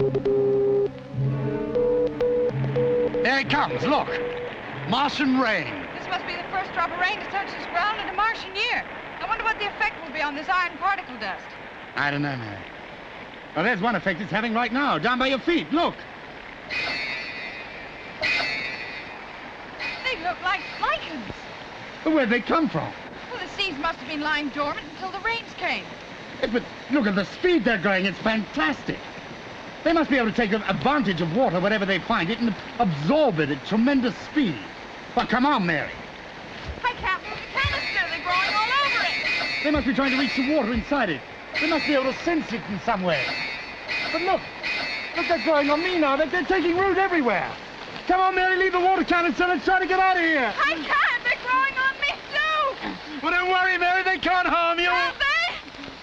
There it comes, look. Martian rain. This must be the first drop of rain to touch this ground in a Martian year. I wonder what the effect will be on this iron particle dust. I don't know, Mary. Well, there's one effect it's having right now, down by your feet. Look. They look like lichens. But where'd they come from? Well, the seas must have been lying dormant until the rains came. Yes, but look at the speed they're going. It's fantastic. They must be able to take advantage of water wherever they find it and absorb it at tremendous speed. Well, come on, Mary. I can't move the canister. They're growing all over it. They must be trying to reach the water inside it. They must be able to sense it in some way. But look, they're growing on me now. They're taking root everywhere. Come on, Mary, leave the water canister and let's try to get out of here. I can't. They're growing on me, too. Well, don't worry, Mary. They can't harm you. Can't they?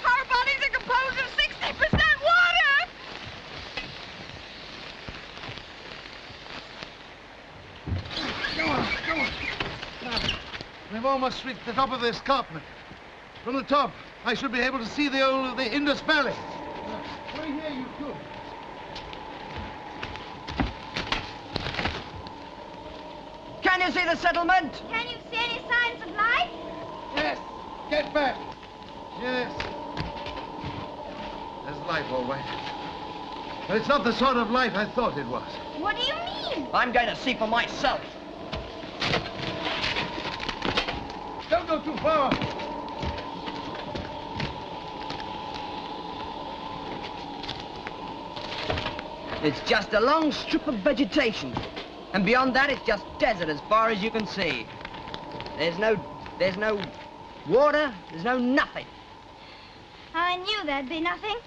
Our bodies are composed of 60% water. Go on. We've almost reached the top of the escarpment. From the top, I should be able to see the Indus Valley. Wait here, you two. Can you see the settlement? Can you see any signs of life? Yes, get back. Yes. There's life, all right. But it's not the sort of life I thought it was. What do you mean? I'm going to see for myself. Don't go too far. It's just a long strip of vegetation. And beyond that, it's just desert as far as you can see. There's no water, there's no nothing. I knew there'd be nothing.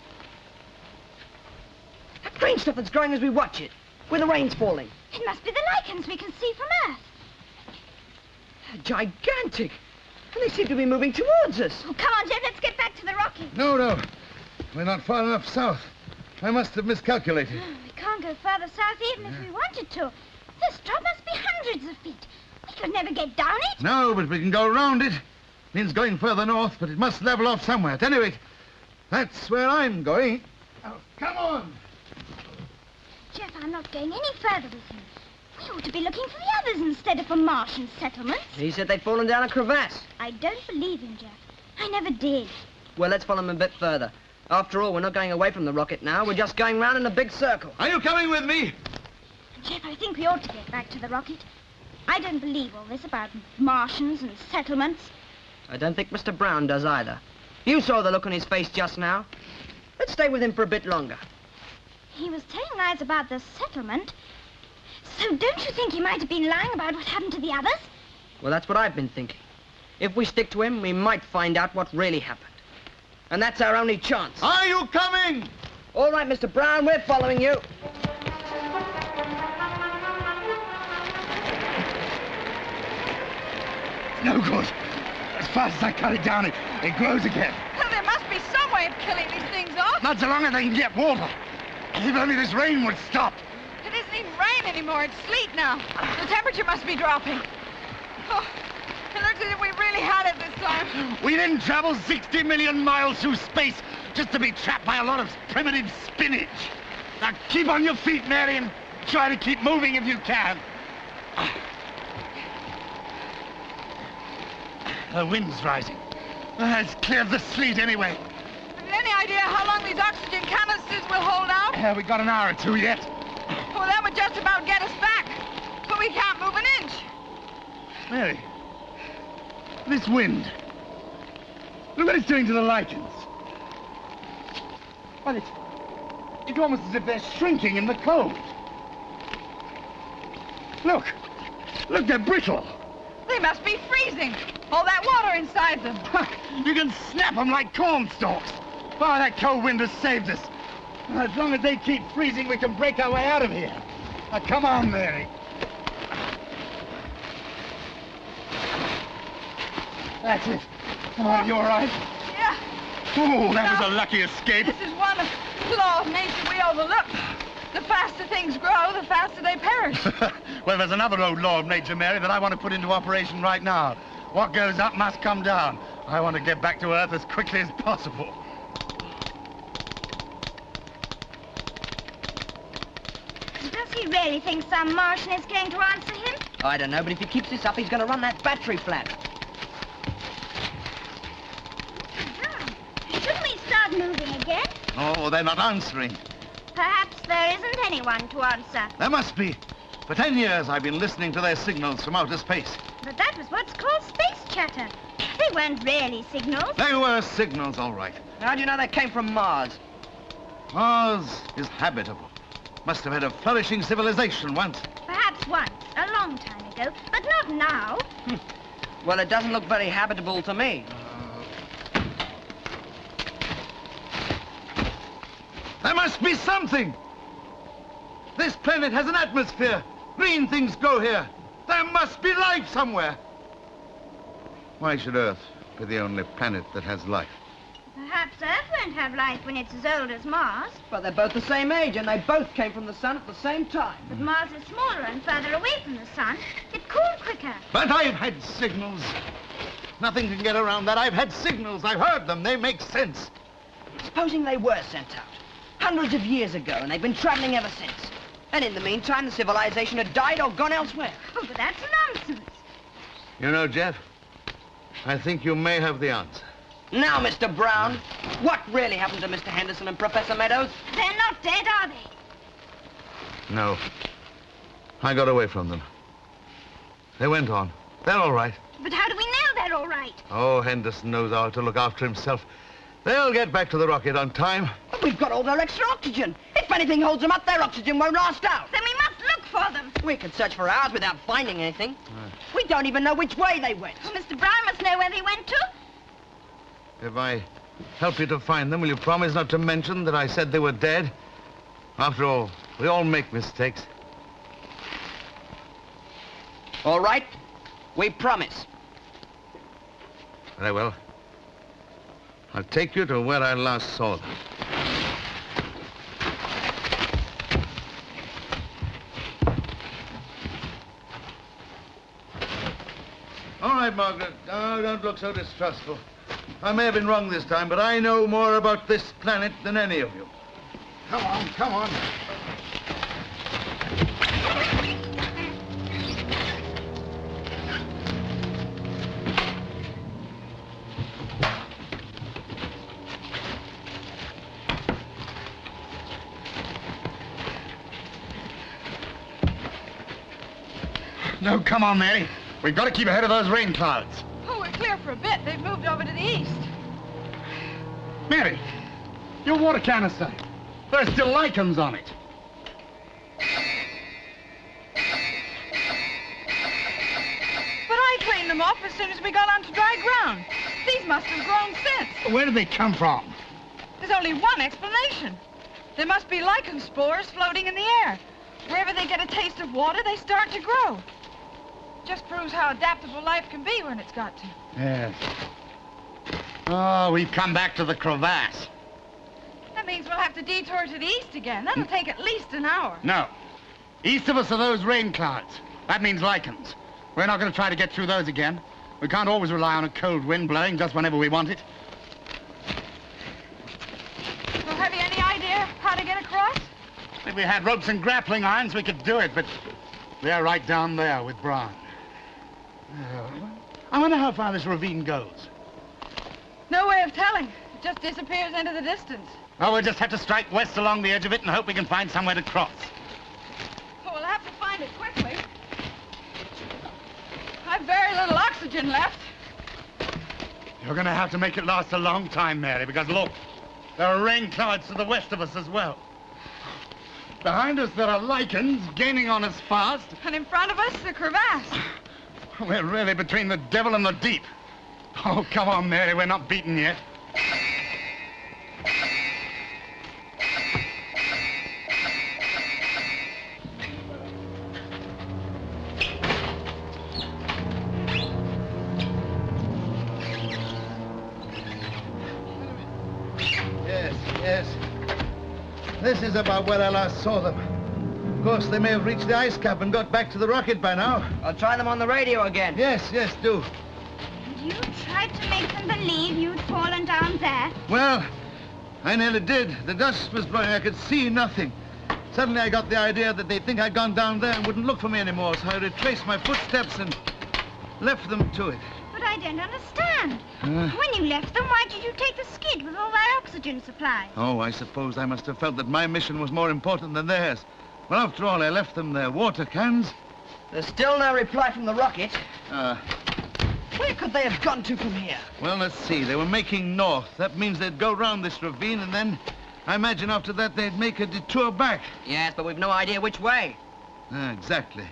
That green stuff that's growing as we watch it, where the rain's falling. It must be the lichens we can see from Earth. Gigantic. And they seem to be moving towards us. Oh, come on, Jeff, let's get back to the rocket. No. We're not far enough south. I must have miscalculated. Oh, we can't go further south even if we wanted to. This drop must be hundreds of feet. We could never get down it. No, but we can go around it. Means going further north, but it must level off somewhere. At any rate, that's where I'm going. Oh, come on. Jeff, I'm not going any further with you. We ought to be looking for the others instead of for Martian settlements. He said they'd fallen down a crevasse. I don't believe him, Jeff. I never did. Well, let's follow him a bit further. After all, we're not going away from the rocket now. We're just going round in a big circle. Are you coming with me? Jeff, I think we ought to get back to the rocket. I don't believe all this about Martians and settlements. I don't think Mr. Brown does either. You saw the look on his face just now. Let's stay with him for a bit longer. He was telling lies about the settlement. So don't you think he might have been lying about what happened to the others? Well, that's what I've been thinking. If we stick to him, we might find out what really happened. And that's our only chance. Are you coming? All right, Mr. Brown, we're following you. No good. As fast as I cut it down, it grows again. Well, there must be some way of killing these things off. Not so long as they can get water. If only this rain would stop. It isn't even rain anymore. It's sleet now. The temperature must be dropping. Oh, it looks as if we really had it this time. We didn't travel 60 million miles through space just to be trapped by a lot of primitive spinach. Now keep on your feet, Mary, and try to keep moving if you can. The wind's rising. It's cleared the sleet anyway. Have you any idea how long these oxygen canisters will hold out? We got an hour or two yet. Well, that would just about get us back. But we can't move an inch. Mary, this wind. Look what it's doing to the lichens. Well, it's almost as if they're shrinking in the cold. Look, they're brittle. They must be freezing. All that water inside them. You can snap them like corn stalks. Oh, that cold wind has saved us. As long as they keep freezing, we can break our way out of here. Now, come on, Mary. That's it. Oh, you all right? Yeah. Oh, that was a lucky escape. This is one law of nature we overlook. The faster things grow, the faster they perish. Well, there's another old law of nature, Mary, that I want to put into operation right now. What goes up must come down. I want to get back to Earth as quickly as possible. Does he really think some Martian is going to answer him? I don't know, but if he keeps this up, he's going to run that battery flat. Shouldn't we start moving again? Oh, they're not answering. Perhaps there isn't anyone to answer. There must be. For 10 years, I've been listening to their signals from outer space. But that was what's called space chatter. They weren't really signals. They were signals, all right. How do you know they came from Mars? Mars is habitable. Must have had a flourishing civilization once. Perhaps once, a long time ago, but not now. Well, it doesn't look very habitable to me. There must be something. This planet has an atmosphere. Green things grow here. There must be life somewhere. Why should Earth be the only planet that has life? Perhaps Earth won't have life when it's as old as Mars. But they're both the same age, and they both came from the sun at the same time. But Mars is smaller and further away from the sun. It cooled quicker. But I've had signals. Nothing can get around that. I've had signals. I've heard them. They make sense. Supposing they were sent out hundreds of years ago, and they've been traveling ever since. And in the meantime, the civilization had died or gone elsewhere. Oh, but that's nonsense. You know, Jeff, I think you may have the answer. Now, Mr. Brown, what really happened to Mr. Henderson and Professor Meadows? They're not dead, are they? No. I got away from them. They went on. They're all right. But how do we know they're all right? Oh, Henderson knows how to look after himself. They'll get back to the rocket on time. But we've got all their extra oxygen. If anything holds them up, their oxygen won't last out. Then we must look for them. We could search for hours without finding anything. We don't even know which way they went. Well, Mr. Brown must know where they went to. If I help you to find them, will you promise not to mention that I said they were dead? After all, we all make mistakes. All right, we promise. Very well. I'll take you to where I last saw them. All right, Margaret. Oh, don't look so distrustful. I may have been wrong this time, but I know more about this planet than any of you. Come on, come on. No, come on, Mary. We've got to keep ahead of those rain clouds. Oh, we're clear for a bit. They've moved over to the east. Mary, your water canister. There's still lichens on it. But I cleaned them off as soon as we got onto dry ground. These must have grown since. Where did they come from? There's only one explanation. There must be lichen spores floating in the air. Wherever they get a taste of water, they start to grow. Just proves how adaptable life can be when it's got to. Yes. Oh, we've come back to the crevasse. That means we'll have to detour to the east again. That'll take at least an hour. No. East of us are those rain clouds. That means lichens. We're not going to try to get through those again. We can't always rely on a cold wind blowing just whenever we want it. So have you any idea how to get across? If we had ropes and grappling irons, we could do it, but they're right down there with Brown. I wonder how far this ravine goes. No way of telling. It just disappears into the distance. Oh, we'll just have to strike west along the edge of it and hope we can find somewhere to cross. Oh, we'll have to find it quickly. I've very little oxygen left. You're going to have to make it last a long time, Mary, because look, there are rain clouds to the west of us as well. Behind us, there are lichens gaining on us fast. And in front of us, the crevasse. We're really between the devil and the deep. Oh, come on, Mary, we're not beaten yet. Yes, yes. This is about where I last saw them. Of course, they may have reached the ice cap and got back to the rocket by now. I'll try them on the radio again. Yes, yes, do. You tried to make them believe you'd fallen down there. Well, I nearly did. The dust was blowing. I could see nothing. Suddenly I got the idea that they'd think I'd gone down there and wouldn't look for me anymore, so I retraced my footsteps and left them to it. But I don't understand. When you left them, why did you take the skid with all that oxygen supply? Oh, I suppose I must have felt that my mission was more important than theirs. Well, after all, I left them their water cans. There's still no reply from the rocket. Where could they have gone to from here? Well, let's see. They were making north. That means they'd go round this ravine, and then I imagine after that they'd make a detour back. Yes, but we've no idea which way. Exactly.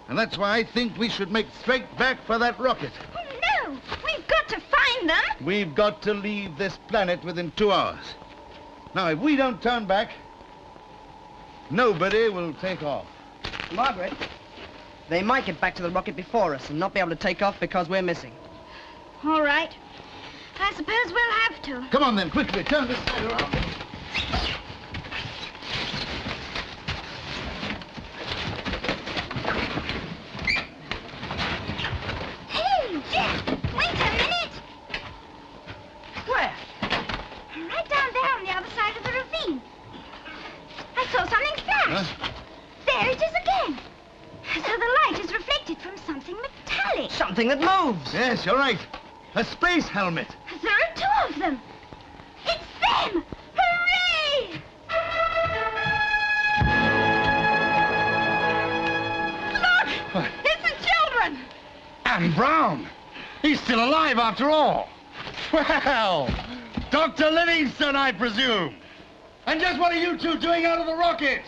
And that's why I think we should make straight back for that rocket. Oh, no! We've got to find them! We've got to leave this planet within 2 hours. Now, if we don't turn back, nobody will take off. Margaret, they might get back to the rocket before us and not be able to take off because we're missing. All right. I suppose we'll have to. Come on, then, quickly. Turn this side around. Hey, Jeff! Wait a minute! Where? Right down there on the other side of the ravine. I saw something flash. Huh? There it is again. So the light is reflected from something metallic. Something that moves. Yes, you're right. A space helmet. There are 2 of them. It's them! Hooray! Look! What? It's the children! And Brown. He's still alive after all. Well, Dr. Livingston, I presume. And just what are you two doing out of the rocket?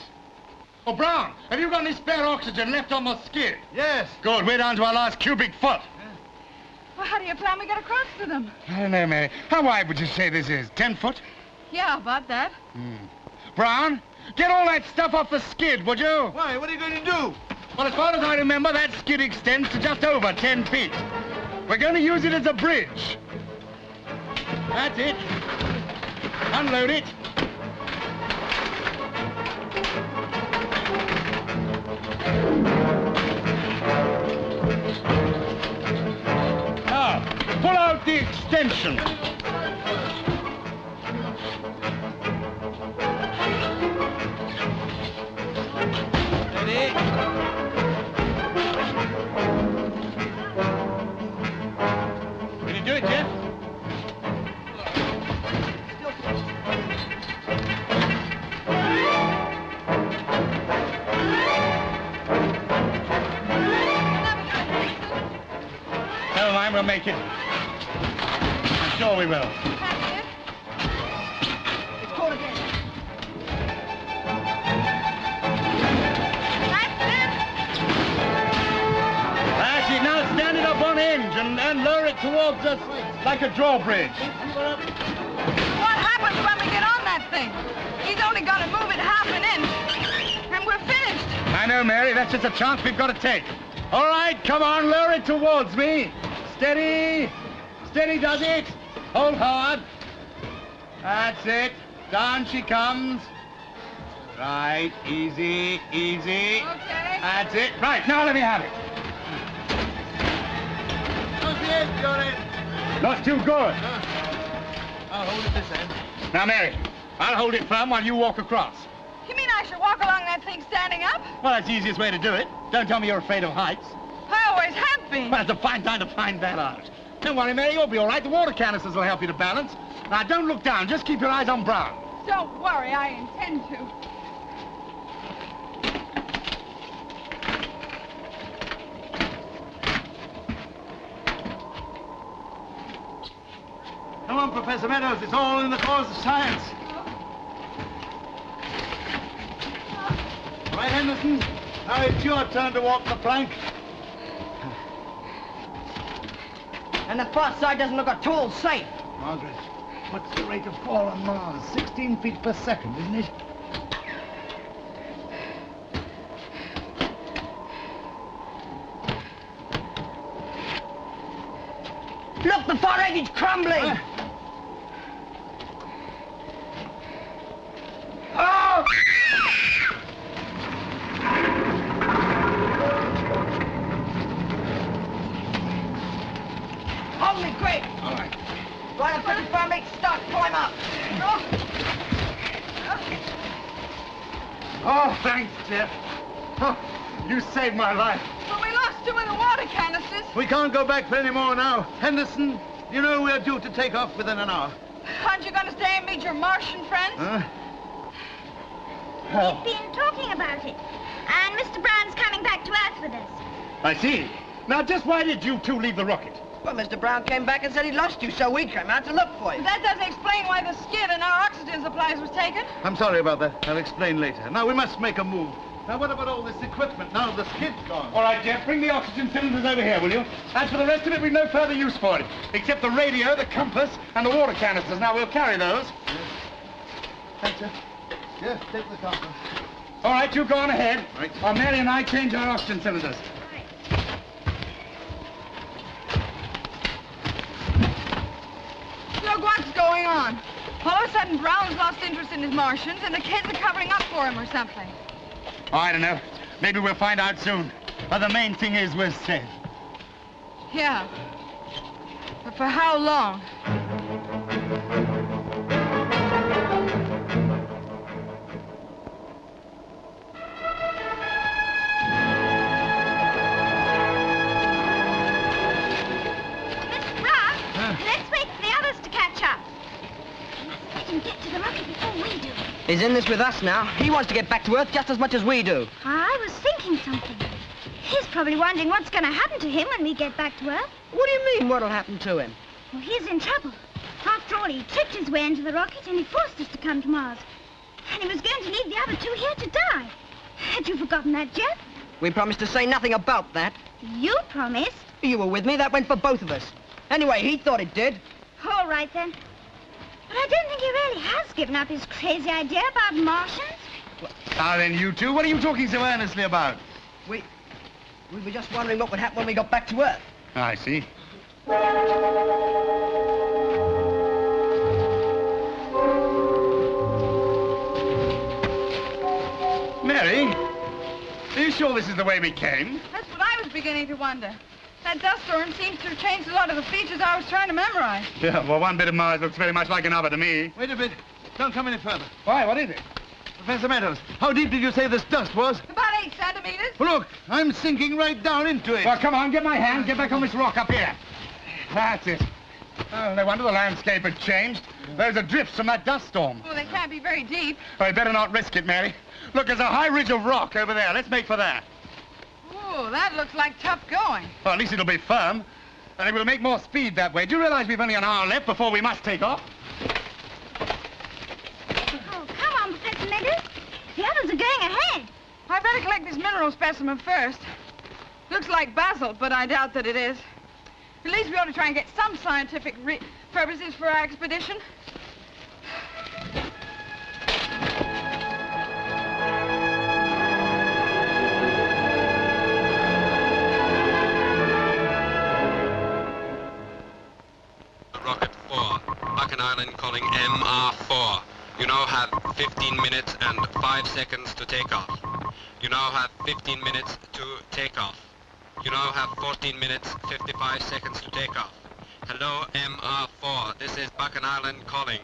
Oh, Brown, have you got any spare oxygen left on the skid? Yes. Good, we're down to our last cubic foot. Well, how do you plan we get across to them? I don't know, Mary. How wide would you say this is? 10 foot? Yeah, about that. Brown, get all that stuff off the skid, would you? Why? What are you going to do? Well, as far as I remember, that skid extends to just over 10 feet. We're going to use it as a bridge. That's it. Unload it. Now, pull out the extension. Steady. Can you do it, Jeff? Never mind, we'll make it. I'm sure we will. That's it. It's caught again. That's it. Now stand it up on end and lower it towards us like a drawbridge. What happens when we get on that thing? He's only got to move it half an inch, and we're finished. I know, Mary. That's just a chance we've got to take. All right, come on, lower it towards me. Steady. Steady does it. Hold hard. That's it. Down she comes. Right, easy, easy. Okay. That's it. Right, now let me have it. How's the end, got it? Not too good. I'll hold it this end. Now, Mary, I'll hold it firm while you walk across. You mean I should walk along that thing standing up? Well, that's the easiest way to do it. Don't tell me you're afraid of heights. I always have been. Well, it's a fine time to find that out. Don't worry, Mary, you'll be all right. The water canisters will help you to balance. Now, don't look down. Just keep your eyes on Brown. Don't worry, I intend to. Come on, Professor Meadows. It's all in the cause of science. Right, Henderson. Now it's your turn to walk the plank. And the far side doesn't look at all safe. Margaret, what's the rate of fall on Mars? 16 feet per second, isn't it? Look, the far edge is crumbling. Oh! Hold me quick. All right. Right up pretty firmly. Start, pull him up. Oh, thanks, Jeff. Oh, you saved my life. But we lost 2 of the water canisters. We can't go back for any more now. Henderson, you know we're due to take off within an hour. Aren't you going to stay and meet your Martian friends? Huh? We've been talking about it. And Mr. Brown's coming back to Earth with us. I see. Now, just why did you two leave the rocket? Well, Mr. Brown came back and said he lost you, so we came out to look for you. But that doesn't explain why the skid and our oxygen supplies was taken. I'm sorry about that. I'll explain later. Now, we must make a move. Now, what about all this equipment now the skid's gone? All right, Jeff, bring the oxygen cylinders over here, will you? As for the rest of it, we've no further use for it, except the radio, the compass, and the water canisters. Now, we'll carry those. Yes. Thanks, sir. Yes, take the compass. All right, you go on ahead. Right. While Mary and I change our oxygen cylinders. Look what's going on. All of a sudden, Brown's lost interest in his Martians, and the kids are covering up for him or something. Oh, I don't know. Maybe we'll find out soon. But the main thing is we're safe. Yeah. But for how long? Mr. Brown, let's wait for the others to catch up. Let him get to the rocket before we do. He's in this with us now. He wants to get back to Earth just as much as we do. I was thinking something. He's probably wondering what's going to happen to him when we get back to Earth. What do you mean, what'll happen to him? Well, he's in trouble. After all, he tricked his way into the rocket and he forced us to come to Mars. And he was going to leave the other 2 here to die. Had you forgotten that, Jeff? We promised to say nothing about that. You promised. You were with me. That went for both of us. Anyway, he thought it did. All right, then. But I don't think he really has given up his crazy idea about Martians. Now then, you two, what are you talking so earnestly about? We were just wondering what would happen when we got back to Earth. I see. Mary, are you sure this is the way we came? That's what I was beginning to wonder. That dust storm seems to have changed a lot of the features I was trying to memorize. Yeah, well, one bit of Mars looks very much like another to me. Wait a bit. Don't come any further. Why, what is it? Professor Meadows, how deep did you say this dust was? About 8 centimeters. Well, look, I'm sinking right down into it. Well, come on, get my hand. Get back on this rock up here. That's it. Oh, no wonder the landscape had changed. Those are drifts from that dust storm. Well, they can't be very deep. Well, better not risk it, Mary. Look, there's a high ridge of rock over there. Let's make for that. Oh, that looks like tough going. Well, at least it'll be firm. And it will make more speed that way. Do you realize we've only an hour left before we must take off? Oh, come on, Professor Meadows. The others are going ahead. I better collect this mineral specimen first. Looks like basalt, but I doubt that it is. At least we ought to try and get some scientific purposes for our expedition. Rocket 4, Buchan Island calling MR4. You now have 15 minutes and 5 seconds to take off. You now have 15 minutes to take off. You now have 14 minutes, 55 seconds to take off. Hello, MR4. This is Buchan Island calling.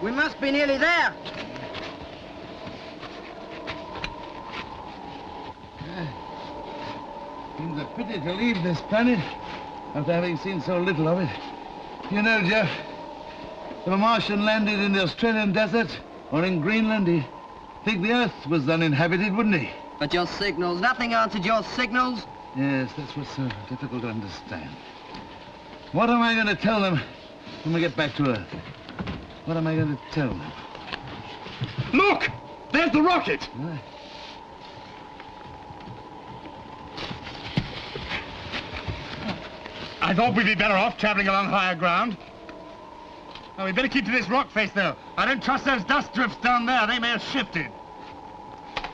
We must be nearly there. Seems a pity to leave this planet after having seen so little of it. You know, Jeff, if a Martian landed in the Australian desert or in Greenland, he'd think the Earth was uninhabited, wouldn't he? But your signals, nothing answered your signals. Yes, that's what's so difficult to understand. What am I going to tell them when we get back to Earth? What am I going to tell them? Look! There's the rocket! Huh? I thought we'd be better off traveling along higher ground. Oh, we better keep to this rock face, though. I don't trust those dust drifts down there. They may have shifted.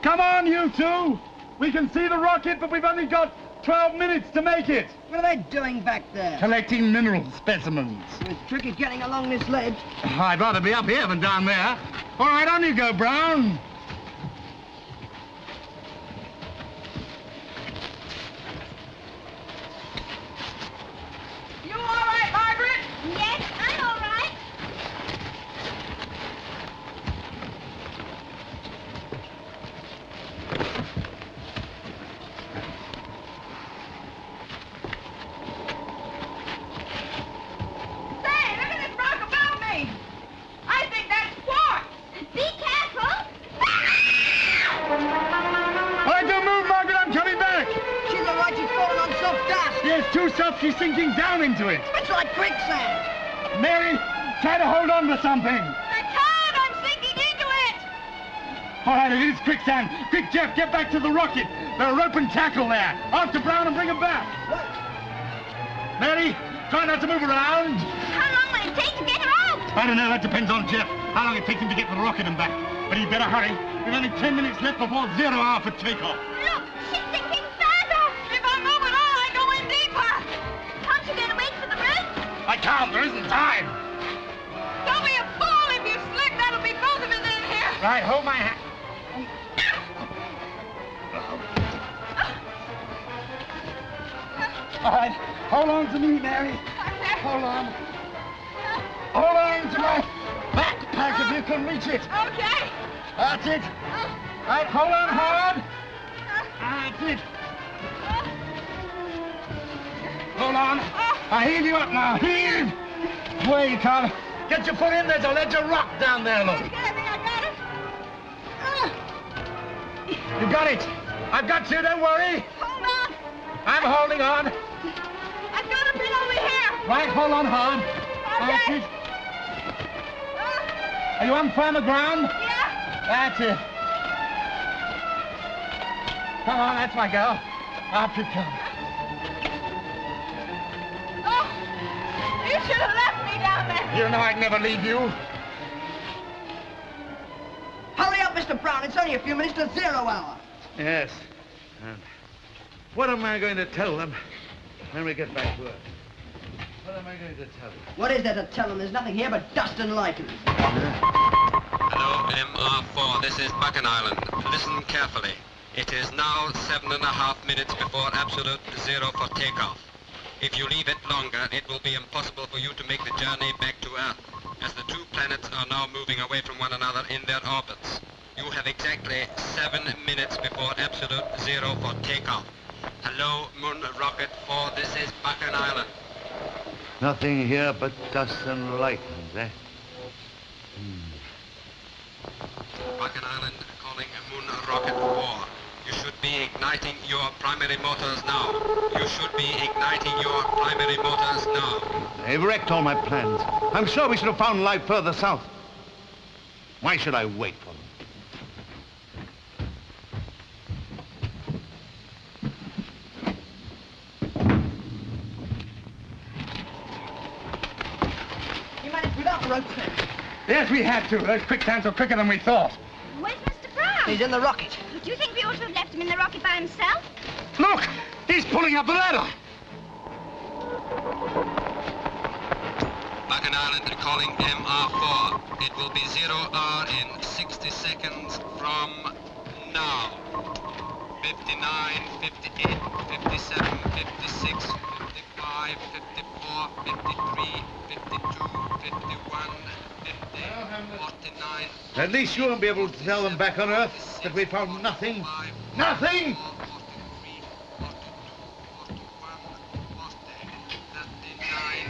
Come on, you two! We can see the rocket, but we've only got 12 minutes to make it. What are they doing back there? Collecting mineral specimens. It's tricky getting along this ledge. I'd rather be up here than down there. All right, on you go, Brown. You all right, Margaret? Yes, I'm all right. Say, look at this rock above me. I think that's quartz. Be careful. All right, don't move, Margaret. I'm coming back. She's all right, she's fallen on soft dust. Yes, too soft. She's sinking down into it. It's like quicksand. Mary, try to hold on to something. I can't. I'm sinking into it. All right, it is quicksand. Quick, Jeff, get back to the rocket. There are rope and tackle there. After Brown and bring him back. What? Mary, try not to move around. How long will it take to get her out? I don't know. That depends on Jeff. How long it takes him to get to the rocket and back. But he'd better hurry. We've only 10 minutes left before 0 hour for takeoff. Look, she's sinking further. If I move at all, I go in deeper. Aren't you going to wait for the rope? I can't. There isn't time. Don't be a fool. If you slip, that'll be both of us in here. Right, hold my hand. All right, hold on to me, Mary. Hold on. Hold on to my backpack if you can reach it. Okay. That's it. Right, hold on hard. That's it. Hold on. I heave you up now. Heave. Away, Carl. Get your foot in. There's a ledge of rock down there, look. Okay, I think I got it. You got it. I've got you. Don't worry. Hold on. I'm holding on. I've got a bit over here. Right, hold on hard. That's Okay. it. Are you on firmer ground? Yeah. That's it. Come on, that's my girl. Up you come. Oh, you should have left me down there. You know I'd never leave you. Hurry up, Mr. Brown. It's only a few minutes to 0 hour. Yes. And what am I going to tell them when we get back to Earth? What am I going to tell them? What is there to tell them? There's nothing here but dust and lichen. Hello, MR4. This is Buchan Island. Listen carefully. It is now 7.5 minutes before absolute 0 for takeoff. If you leave it longer, it will be impossible for you to make the journey back to Earth, as the two planets are now moving away from one another in their orbits. You have exactly 7 minutes before absolute 0 for takeoff. Hello, Moon Rocket 4. This is Buchan Island. Nothing here but dust and lichens, eh? Buchan Island calling Moon Rocket 4. You should be igniting your primary motors now. You should be igniting your primary motors now. They've wrecked all my plans. I'm sure we should have found life further south. Why should I wait for them? You managed without ropes then? Yes, we had to. Those quicksands are quicker than we thought. Where's Mr. Brown? He's in the rocket. Do you think we ought to have left him in the rocket by himself? Look! He's pulling up the ladder. Buchan Island calling MR4. It will be 0 hour in 60 seconds from now. 59, 58, 57, 56, 55, 54, 53, 52, 51, 50, 49... At least you won't be able to tell them back on Earth that we found nothing. Nothing! 43, 42, 41, 40, 39,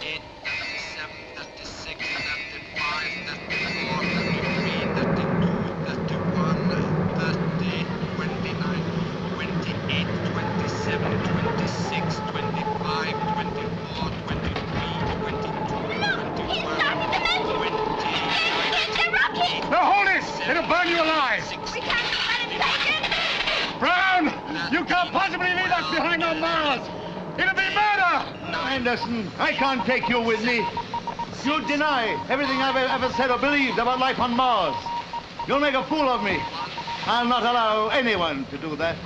38, 37, 36, 35, 34, 33, 32, 31, 30, 29, 28, 27, 26, 25, 24, 23, 22, 21, He's started the motor. 20, Get the rocket. No, hold it! It'll burn you alive! We can't let him take it. Brown! You can't possibly leave us behind on Mars! It'll be murder! Anderson, I can't take you with me. You deny everything I've ever said or believed about life on Mars. You'll make a fool of me. I'll not allow anyone to do that.